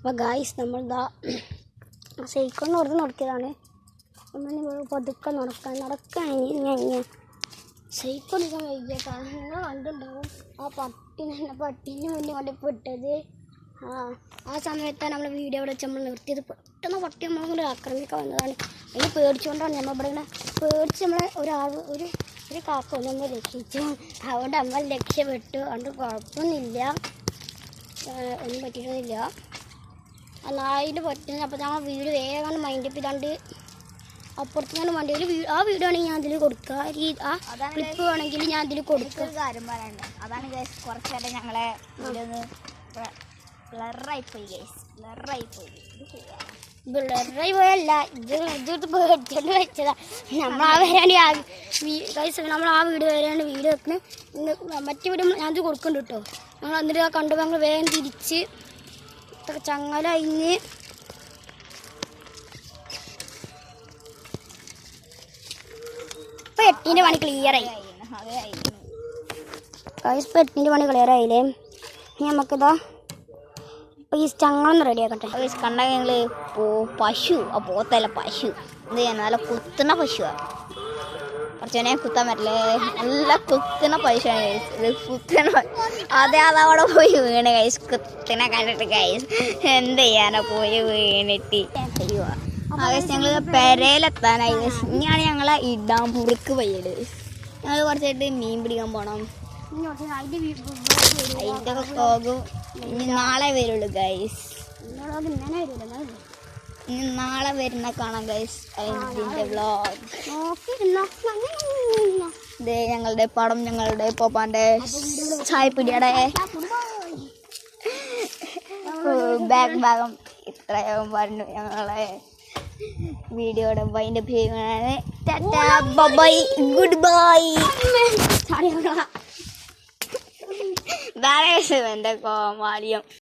അപ്പോൾ ഗായ്സ് നമ്മളിതാ സൈക്കിൾ നടക്കിയതാണ്. നമ്മൾ പതുക്കെ നടക്കുകയാണെങ്കിൽ സൈക്കിൾ എടുക്കാൻ വൈകിയ കാരണം നിങ്ങൾ കണ്ടിട്ടുണ്ടാവും പട്ടീനെ മുന്നേ കൊണ്ട് പെട്ടത്. ആ സമയത്താണ് നമ്മൾ വീഡിയോ ഇവിടെ വെച്ച് നമ്മൾ നിർത്തിയത്. പെട്ടെന്ന് പട്ടി നമ്മളെ കൊണ്ട് ആക്രമിക്കാൻ വന്നതാണ്. അതിന് പേടിച്ചുകൊണ്ടാണ് നമ്മൾ ഇവിടെ ഇങ്ങനെ പേടിച്ച് നമ്മളെ ഒരു കാക്ക നമ്മൾ രക്ഷിച്ചു. അതുകൊണ്ട് നമ്മൾ രക്ഷപ്പെട്ടു. അതുകൊണ്ട് കുഴപ്പമൊന്നുമില്ല, ഒന്നും പറ്റിയിട്ടൊന്നുമില്ല. നായിൻ്റെ പറ്റുന്നത്. അപ്പോൾ ഞങ്ങൾ വീട് വേഗം മൈൻഡ് അപ്പ് ചെയ്താണ്ട് അപ്പുറത്തേക്കാണ് വണ്ടി. ആ വീഡിയോ ആണെങ്കിൽ ഞാൻ അതിൽ കൊടുക്കുക. ആ ക്ലിപ്പ് വേണമെങ്കിൽ ഞാൻ അതിൽ കൊടുക്കുക. കാര്യം പറയാനുണ്ട്. അതാണ് ഗൈസ് കുറച്ച് നേരം ഞങ്ങളെ ബ്ലറായി പോയല്ല, ഇത് പേടിച്ചോണ്ട് വെച്ചതാ. നമ്മൾ ആ വീട് വരാണ്ട് വീഡിയോ വെക്കുന്നത്. മറ്റു വീഡിയോ ഞാനത് കൊടുക്കുന്നുണ്ട് കേട്ടോ. ഞങ്ങൾ എന്നിട്ട് കണ്ടുമ്പോൾ ഞങ്ങൾ വേഗം തിരിച്ച് ചങ്ങല അയിഞ്ഞ് ഇപ്പം 8ൻ്റെ പണി ക്ലിയറായി. ഇപ്പം 8ൻ്റെ പണി ക്ലിയറായില്ലേ. ഇനി നമുക്കിതാ അപ്പോൾ ഈ ചങ്ങളൊന്ന് റെഡിയാക്കട്ടെ. കണ്ട ഞങ്ങൾ പശു, ആ പോത്തല്ല പശു, എന്ത് ചെയ്യാൻ നല്ല കുത്തുന്ന പശുവാണ്. കുറച്ചനെ കുത്താൻ പറ്റില്ലേ, നല്ല കുത്തുന്ന പശുവാണ് ഗൈസ്. ഇത് കുത്തുന്ന അതവിടെ പോയി വീണ് ഗൈസ്. കുത്തിനെ കണ്ടിട്ട് ഗൈസ് എന്ത് ചെയ്യാനാ പോയി വീണിട്ട് ഗൈസ്. ഞങ്ങൾ പെരയിലെത്താനായി ഗൈസ്. ഇനിയാണ് ഞങ്ങളെ ഇടാൻ പുറുക്ക് പയ്യത്. ഞങ്ങൾ കുറച്ചായിട്ട് മീൻ പിടിക്കാൻ പോകണം. അതിൻ്റെ പോകും. ഇനി നാളെ വരുള്ളൂ ഗൈസ്. ഇനി നാളെ വരുന്ന കാണാം ഗൈസ് അതിൻ്റെ വ്ലോഗ്. ഇതേ ഞങ്ങളുടെ പടം, ഞങ്ങളുടെ പോപ്പാൻ്റെ ചായപ്പിടിയുടെ ബാക്ക് ഭാഗം ഇത്രയും പറഞ്ഞു. ഞങ്ങളെ വീഡിയോയുടെ വൈൻഡ് അപ്പ് ചെയ്യുകയാണ്. Tata bye good bye. എൻ്റെ കോമാളിയം.